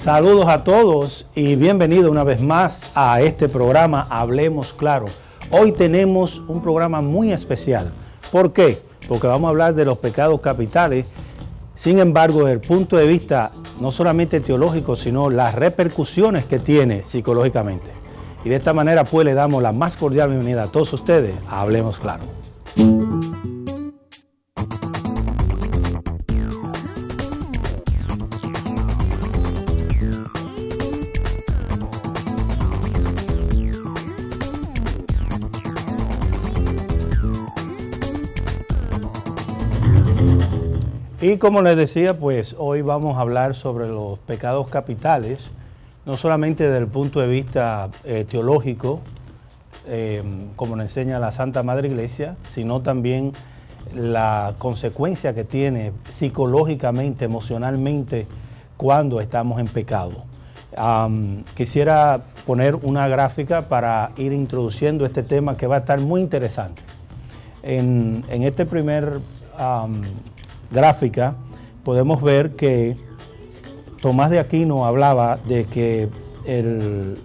Saludos a todos y bienvenido una vez más a este programa Hablemos Claro. Hoy tenemos un programa muy especial. ¿Por qué? Porque vamos a hablar de los pecados capitales. Sin embargo, desde el punto de vista no solamente teológico, sino las repercusiones que tiene psicológicamente. Y de esta manera pues le damos la más cordial bienvenida a todos ustedes a Hablemos Claro. Y como les decía, pues hoy vamos a hablar sobre los pecados capitales, no solamente desde el punto de vista teológico, como nos enseña la Santa Madre Iglesia, sino también la consecuencia que tiene psicológicamente, emocionalmente, cuando estamos en pecado. Quisiera poner una gráfica para ir introduciendo este tema que va a estar muy interesante. En este primer gráfica podemos ver que Tomás de Aquino hablaba de que el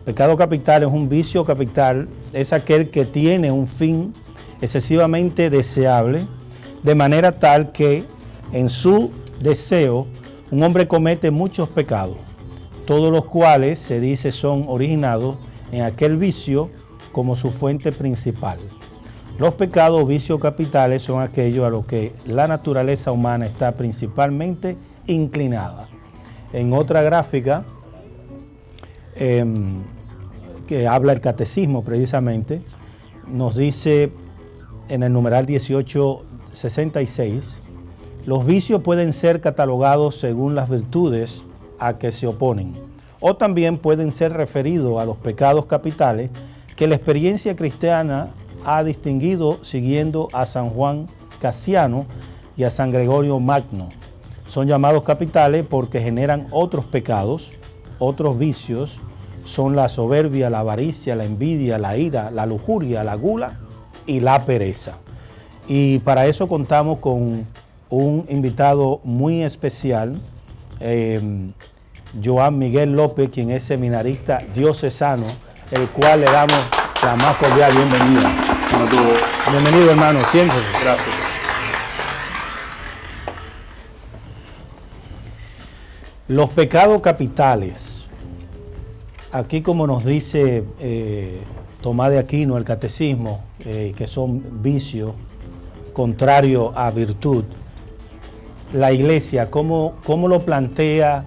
pecado capital es un vicio capital, es aquel que tiene un fin excesivamente deseable, de manera tal que en su deseo un hombre comete muchos pecados, todos los cuales se dice son originados en aquel vicio como su fuente principal. Los pecados o vicios capitales son aquellos a los que la naturaleza humana está principalmente inclinada. En otra gráfica que habla el catecismo precisamente, nos dice en el numeral 1866, los vicios pueden ser catalogados según las virtudes a que se oponen, o también pueden ser referidos a los pecados capitales que la experiencia cristiana ha distinguido siguiendo a San Juan Casiano y a San Gregorio Magno. Son llamados capitales porque generan otros pecados, otros vicios, son la soberbia, la avaricia, la envidia, la ira, la lujuria, la gula y la pereza. Y para eso contamos con un invitado muy especial, Joan Miguel López, quien es seminarista diocesano, el cual le damos la más cordial bienvenida. Bienvenido, hermano, siéntese. Gracias. Los pecados capitales. Aquí, como nos dice Tomás de Aquino, el catecismo, que son vicios contrarios a virtud. La iglesia, ¿cómo lo plantea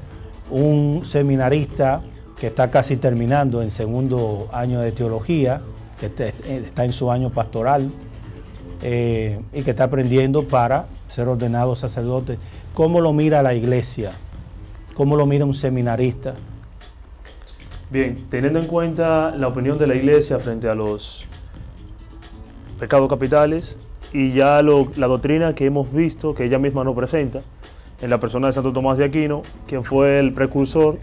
un seminarista que está casi terminando en segundo año de teología, que está en su año pastoral y que está aprendiendo para ser ordenado sacerdote? ¿Cómo lo mira la iglesia? ¿Cómo lo mira un seminarista? Bien, teniendo en cuenta la opinión de la iglesia frente a los pecados capitales y ya la doctrina que hemos visto, que ella misma nos presenta, en la persona de Santo Tomás de Aquino, quien fue el precursor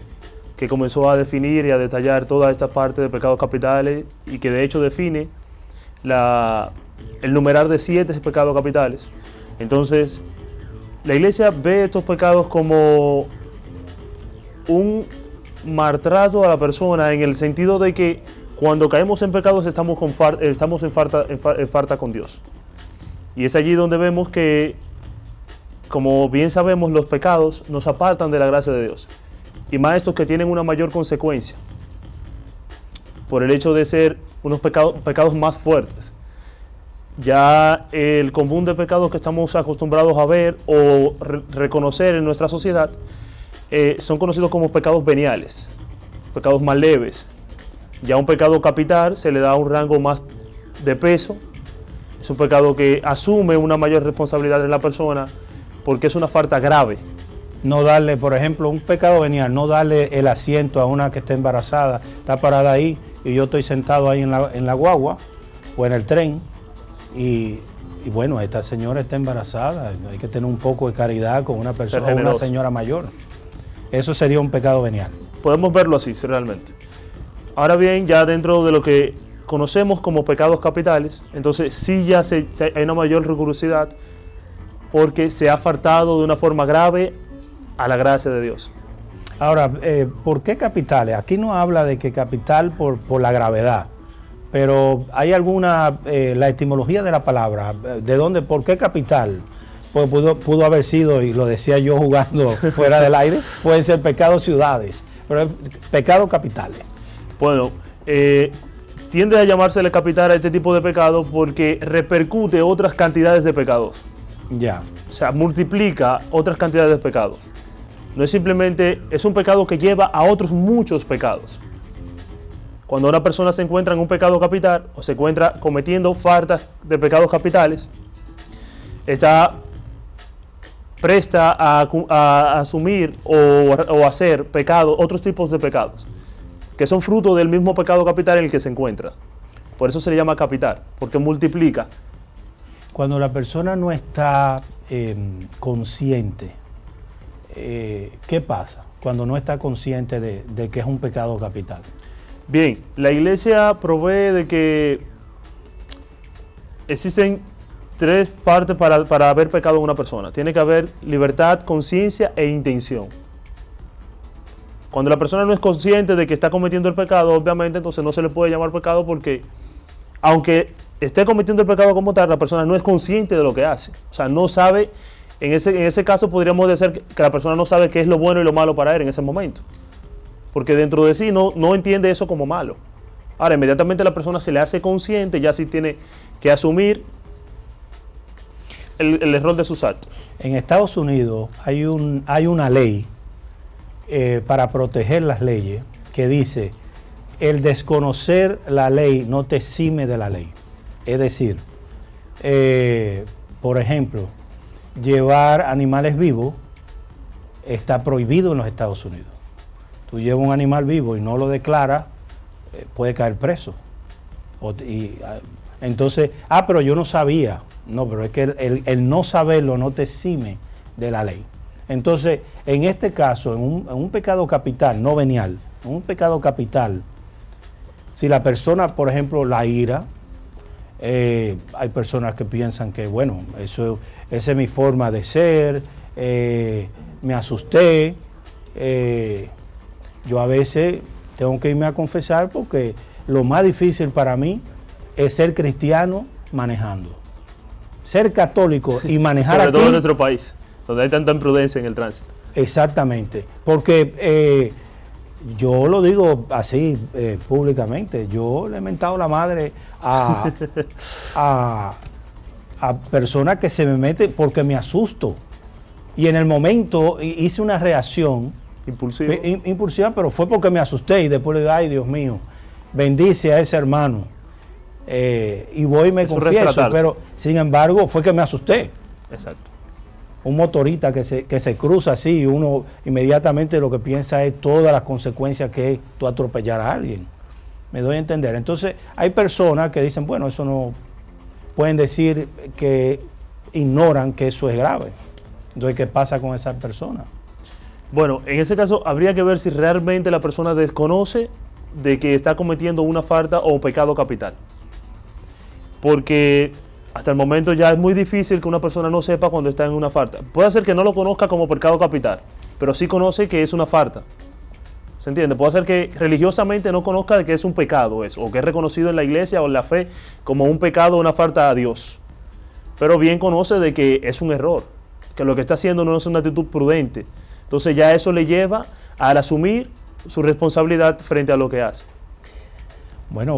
que comenzó a definir y a detallar toda esta parte de pecados capitales y que de hecho define el numerar de 7 pecados capitales. Entonces, la iglesia ve estos pecados como un maltrato a la persona, en el sentido de que cuando caemos en pecados estamos en falta con Dios. Y es allí donde vemos que, como bien sabemos, los pecados nos apartan de la gracia de Dios. Y más estos que tienen una mayor consecuencia, por el hecho de ser unos pecados más fuertes. Ya el común de pecados que estamos acostumbrados a ver o reconocer en nuestra sociedad son conocidos como pecados veniales, pecados más leves. Ya un pecado capital se le da un rango más de peso, es un pecado que asume una mayor responsabilidad de la persona porque es una falta grave. No darle, por ejemplo, un pecado venial, no darle el asiento a una que está embarazada, está parada ahí y yo estoy sentado ahí en la guagua o en el tren y bueno, esta señora está embarazada, hay que tener un poco de caridad con una persona, una señora mayor. Eso sería un pecado venial. Podemos verlo así, realmente. Ahora bien, ya dentro de lo que conocemos como pecados capitales, entonces sí ya hay una mayor rigurosidad porque se ha faltado de una forma grave a la gracia de Dios. Ahora, ¿por qué capitales? Aquí no habla de que capital por la gravedad, pero hay alguna, la etimología de la palabra, ¿de dónde, por qué capital? Pues pudo haber sido, y lo decía yo jugando fuera del aire, pueden ser pecados ciudades, pero pecados capitales. Bueno, tiende a llamársele capital a este tipo de pecado porque repercute otras cantidades de pecados. Ya. O sea, multiplica otras cantidades de pecados. No es simplemente, es un pecado que lleva a otros muchos pecados. Cuando una persona se encuentra en un pecado capital o se encuentra cometiendo faltas de pecados capitales, está presta a asumir o hacer pecados, otros tipos de pecados, que son fruto del mismo pecado capital en el que se encuentra. Por eso se le llama capital, porque multiplica. Cuando la persona no está consciente, ¿qué pasa? Cuando no está consciente de que es un pecado capital. Bien, la iglesia provee de que existen tres partes para haber pecado en una persona. Tiene que haber libertad, conciencia e intención. Cuando la persona no es consciente de que está cometiendo el pecado, obviamente entonces no se le puede llamar pecado porque, aunque esté cometiendo el pecado como tal, la persona no es consciente de lo que hace. O sea, no sabe, en ese caso podríamos decir que la persona no sabe qué es lo bueno y lo malo para él en ese momento. Porque dentro de sí no entiende eso como malo. Ahora, inmediatamente la persona se le hace consciente, ya sí tiene que asumir el error de sus actos. En Estados Unidos hay una ley para proteger las leyes que dice: el desconocer la ley no te exime de la ley. Es decir, por ejemplo, llevar animales vivos está prohibido en los Estados Unidos. Tú llevas un animal vivo y no lo declaras, puede caer preso. Entonces, pero yo no sabía. No, pero es que el no saberlo no te exime de la ley. Entonces, en este caso, en un pecado capital, no venial, en un pecado capital, si la persona, por ejemplo, la ira, hay personas que piensan que, bueno, esa es mi forma de ser, me asusté, yo a veces tengo que irme a confesar porque lo más difícil para mí es ser cristiano manejando. Ser católico y manejar sobre aquí, todo en nuestro país, donde hay tanta imprudencia en el tránsito. Exactamente, porque yo lo digo así públicamente, yo le he mentado la madre a personas que se me meten porque me asusto. Y en el momento hice una reacción impulsiva, pero fue porque me asusté y después le digo: ay, Dios mío, bendice a ese hermano. Y voy y me confieso, pero sin embargo fue que me asusté. Exacto. Un motorista que se cruza así y uno inmediatamente lo que piensa es todas las consecuencias que es tú atropellar a alguien. Me doy a entender. Entonces hay personas que dicen, bueno, eso no, pueden decir que ignoran que eso es grave. Entonces, ¿qué pasa con esas personas? Bueno, en ese caso habría que ver si realmente la persona desconoce de que está cometiendo una falta o un pecado capital. Porque hasta el momento ya es muy difícil que una persona no sepa cuando está en una falta. Puede ser que no lo conozca como pecado capital, pero sí conoce que es una falta. ¿Se entiende? Puede ser que religiosamente no conozca de que es un pecado eso, o que es reconocido en la iglesia o en la fe como un pecado o una falta a Dios. Pero bien conoce de que es un error, que lo que está haciendo no es una actitud prudente. Entonces ya eso le lleva al asumir su responsabilidad frente a lo que hace. Bueno,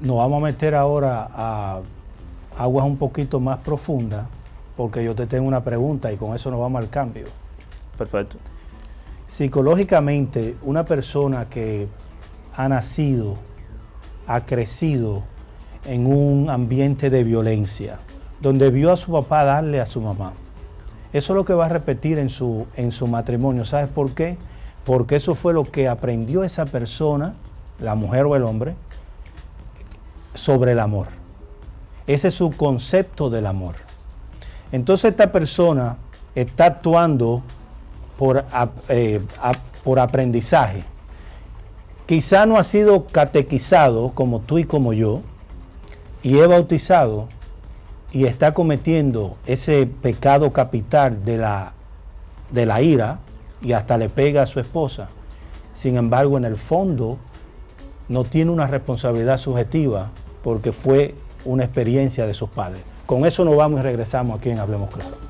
nos vamos a meter ahora a aguas un poquito más profundas, porque yo te tengo una pregunta y con eso nos vamos al cambio. Perfecto. Psicológicamente, una persona que ha nacido, ha crecido en un ambiente de violencia, donde vio a su papá darle a su mamá, eso es lo que va a repetir en su matrimonio. ¿Sabes por qué? Porque eso fue lo que aprendió esa persona, la mujer o el hombre, sobre el amor. Ese es su concepto del amor. Entonces esta persona está actuando por aprendizaje. Quizá no ha sido catequizado como tú y como yo, y es bautizado y está cometiendo ese pecado capital de la ira, y hasta le pega a su esposa. Sin embargo, en el fondo, no tiene una responsabilidad subjetiva porque fue una experiencia de sus padres. Con eso nos vamos y regresamos aquí en Hablemos Claro.